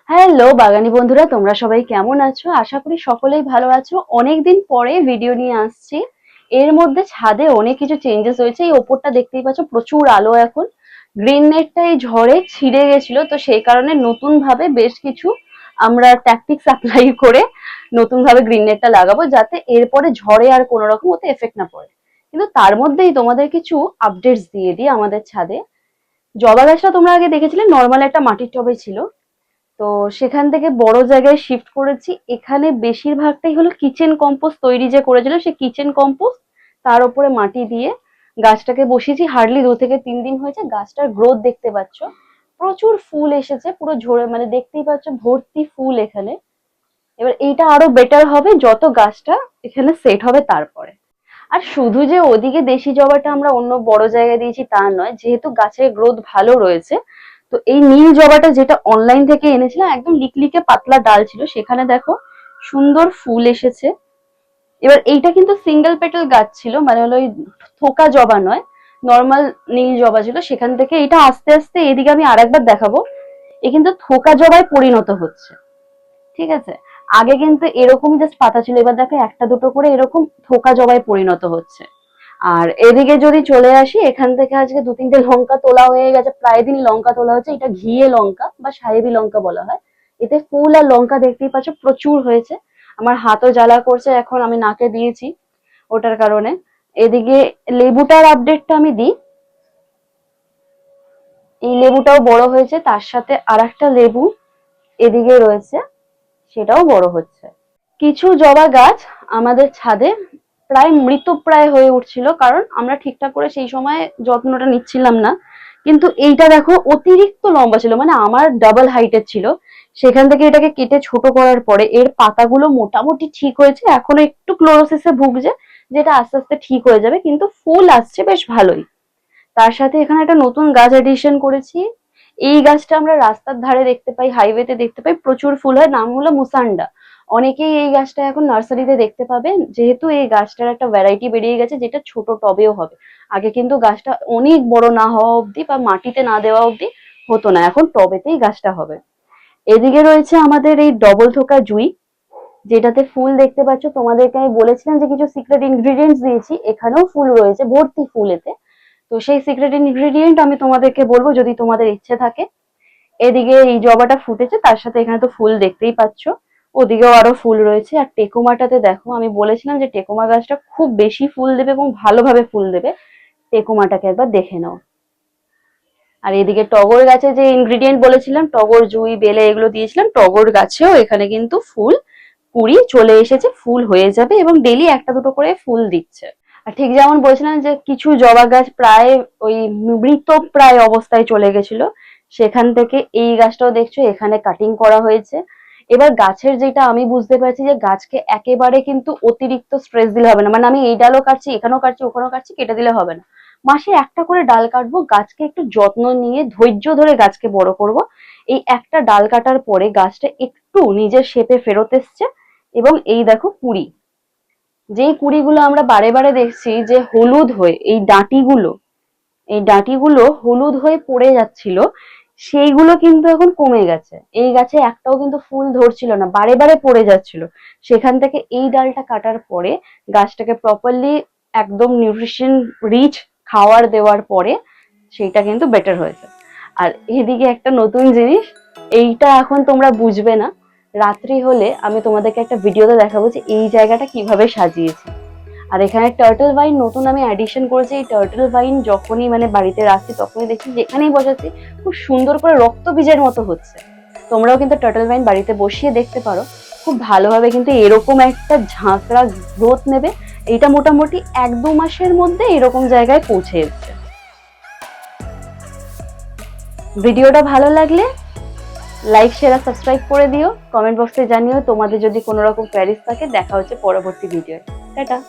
Hello বাগানি বন্ধুরা, তোমরা সবাই কেমন আছো? আশা করি সকলেই ভালো আছো। অনেকদিন পরে ভিডিও নিয়ে আসছি। এর মধ্যে ছাদে অনেক কিছু চেঞ্জেস হয়েছে। এই ওপরটা দেখতেই পাচ্ছ, প্রচুর আলো এখন। গ্রিন নেটটা এই ঝড়ে ছিঁড়ে গেছিল, তো সেই কারণে নতুন ভাবে বেশ কিছু আমরা ট্যাকটিক্স অ্যাপ্লাই করে নতুন ভাবে গ্রিন নেটটা লাগাবো, যাতে এরপরে ঝড়ে আর কোনো রকম ওতে এফেক্ট না পড়ে। কিন্তু তার মধ্যেই তোমাদের কিছু আপডেটস দিয়ে দিই। আমাদের ছাদে জবা গাছটা তোমরা আগে দেখেছিলে নর্মাল একটা মাটির টবে ছিল, তো সেখান থেকে বড় জায়গায় শিফট করেছি। এখানে বেশিরভাগটাই হলো কিচেন কম্পোস্ট তৈরি যে করেছিল, সে কিচেন কম্পোস্ট তার উপরে মাটি দিয়ে গাছটাকে বসিয়েছি। হার্ডলি 2 থেকে 3 দিন হয়েছে। গাছটার গ্রোথ দেখতে পাচ্ছ, প্রচুর ফুল এসেছে, পুরো ঝরে, মানে দেখতেই পাচ্ছ ভর্তি ফুল এখানে। এবার এইটা আরো বেটার হবে যত গাছটা এখানে সেট হবে তারপরে। আর শুধু যে ওদিকে দেশি জবাটা আমরা অন্য বড় জায়গায় দিয়েছি তা নয়, যেহেতু গাছের গ্রোথ ভালো রয়েছে, তো এই নীল জবাটা যেটা অনলাইন থেকে এনেছিলাম, একদম লিকলিকে পাতলা ডাল ছিল, সেখানে দেখো সুন্দর ফুল এসেছে। এবার এইটা কিন্তু সিঙ্গেল পেটাল গাছ ছিল, মানে হলো ওই থোকা জবা নয়, নর্মাল নীল জবা ছিল। সেখান থেকে এটা আস্তে আস্তে, এদিকে আমি আরেকবার দেখাবো, এ কিন্তু থোকা জবায় পরিণত হচ্ছে। ঠিক আছে, আগে কিন্তু এরকম জাস্ট পাতা ছিল, এবার দেখো একটা দুটো করে এরকম থোকা জবায় পরিণত হচ্ছে। আর এদিকে যদি চলে আসি, এখান থেকে আজকে 2-3টে লঙ্কা তোলা হয়ে গেছে, প্রায় দিন লঙ্কা তোলা হচ্ছে। এটা ঘিয়ে লঙ্কা বা সাহেবি লঙ্কা বলা হয়। এতে ফুল আর লঙ্কা দেখতেই পাচ্ছ প্রচুর হয়েছে। আমার হাতও জ্বালা করছে এখন, আমি নাকে দিয়েছি ওটার কারণে। এদিকে লেবুটার আপডেটটা আমি দিই। এই লেবুটাও বড় হয়েছে, তার সাথে আর একটা লেবু এদিকে রয়েছে, সেটাও বড় হচ্ছে। কিছু জবা গাছ আমাদের ছাদে প্রায় মৃতপ্রায় হয়ে উঠছিল, কারণ আমরা ঠিকঠাক করে সেই সময় যত্নটা নিচ্ছিলাম না। কিন্তু এইটা দেখো অতিরিক্ত লম্বা ছিল, মানে আমার ডাবল হাইটের ছিল। সেখান থেকে এটাকে কেটে ছোট করার পরে এর পাতাগুলো মোটামুটি ঠিক হয়েছে, এখনো একটু ক্লোরোসিসে ভুগছে, যেটা আস্তে আস্তে ঠিক হয়ে যাবে, কিন্তু ফুল আসছে বেশ ভালোই। তার সাথে এখানে একটা নতুন গাছ এডিশন করেছি। এই গাছটা আমরা রাস্তার ধারে দেখতে পাই, হাইওয়েতে দেখতে পাই, প্রচুর ফুল হয়, নাম হলো মুসান্ডা। অনেকেই এই গাছটা এখন নার্সারিতে দেখতে পাবে, যেহেতু এই গাছটার একটা ভ্যারাইটি বেরিয়ে গেছে যেটা ছোট টবেও হবে। আগে কিন্তু গাছটা অনেক বড় না হওয়া অবধি বা মাটিতে না দেওয়া অবধি হতো না, এখন টবেতেই গাছটা হবে। এদিকে রয়েছে আমাদের এই ডবল থোকা জুই, যেটাতে ফুল দেখতে পাচ্ছ। তোমাদেরকে আমি বলেছিলাম যে কিছু সিক্রেট ইনগ্রিডিয়েন্টস দিয়েছি, এখানেও ফুল রয়েছে, ভর্তি ফুল এতে। তো সেই সিক্রেট ইনগ্রিডিয়েন্ট আমি তোমাদেরকে বলবো যদি তোমাদের ইচ্ছে থাকে। এদিকে এই জবাটা ফুটেছে, তার সাথে এখানে তো ফুল দেখতেই পাচ্ছ, ওদিকেও আরো ফুল রয়েছে। আর টেকুমাটাতে দেখো, আমি বলেছিলাম যে টেকুমা গাছটা খুব বেশি ফুল দেবে এবং ভালোভাবে ফুল দেবে, টেকুমাটাকে একবার দেখে নাও। আর এদিকে টগর গাছে যে ইনগ্রিডিয়েন্ট বলেছিলাম, টগর জুঁই বেলে এগুলো দিয়েছিলাম, টগর গাছেও এখানে কিন্তু ফুল কুড়ি চলে এসেছে, ফুল হয়ে যাবে এবং ডেলি একটা দুটো করে ফুল দিচ্ছে। আর ঠিক যেমন বলছিলাম যে কিছু জবা গাছ প্রায় ওই মৃত প্রায় অবস্থায় চলে গেছিল, সেখান থেকে এই গাছটাও দেখছো এখানে কাটিং করা হয়েছে। এবার গাছের যেটা আমি বুঝতে পারছি যে গাছকে একেবারে কিন্তু অতিরিক্ত স্ট্রেস দিলে হবে না, মানে আমি এই ডালও কাটছি, এখানেও কাটছি, ওখানেও কাটছি, কেটে দিলে হবে না। মাসে একটা করে ডাল কাটবো, গাছকে একটু যত্ন নিয়ে ধৈর্য ধরে গাছকে বড় করব। এই একটা ডাল কাটার পরে গাছটা একটু নিজের শেপে ফেরত এসছে। এবং এই দেখো কুড়ি, যেই কুড়িগুলো আমরা বারে বারে দেখছি যে হলুদ হয়ে এই ডাঁটিগুলো হলুদ হয়ে পড়ে যাচ্ছিল, সেইগুলো কিন্তু এখন কমে গেছে। এই গাছে একটাও কিন্তু ফুল ধরছিল না, বারে বারে পড়ে যাচ্ছিল। সেখান থেকে এই ডালটা কাটার পরে গাছটাকে প্রপারলি একদম নিউট্রিশন রিচ খাওয়ার দেওয়ার পরে সেইটা কিন্তু বেটার হয়েছে। আর এদিকে একটা নতুন জিনিস, এইটা এখন তোমরা বুঝবে না, রাত্রি হলে আমি তোমাদেরকে একটা ভিডিওতে দেখাবো যে এই জায়গাটা কিভাবে সাজিয়েছি। আর এখানে টার্টল ভাইন নতুন আমি অ্যাডিশন করেছি। এই টার্টল ভাইন যখনই মানে বাড়িতে রাখছি তখনই দেখছি যেখানেই বসাচ্ছি খুব সুন্দর করে রক্ত বীজের মতো হচ্ছে। তোমরাও কিন্তু টার্টল ভাইন বাড়িতে বসিয়ে দেখতে পারো, খুব ভালোভাবে কিন্তু এরকম একটা ঝাঁকড়া গ্রোথ নেবে। এইটা মোটামুটি 1-2 মাসের মধ্যে এরকম জায়গায় পৌঁছে এসছে। ভিডিওটা ভালো লাগলে লাইক শেয়ার আর সাবস্ক্রাইব করে দিও, কমেন্ট বক্সে জানিও তোমাদের যদি কোনো রকম কোয়েরিজ থাকে। দেখা হচ্ছে পরবর্তী ভিডিও। টাটা।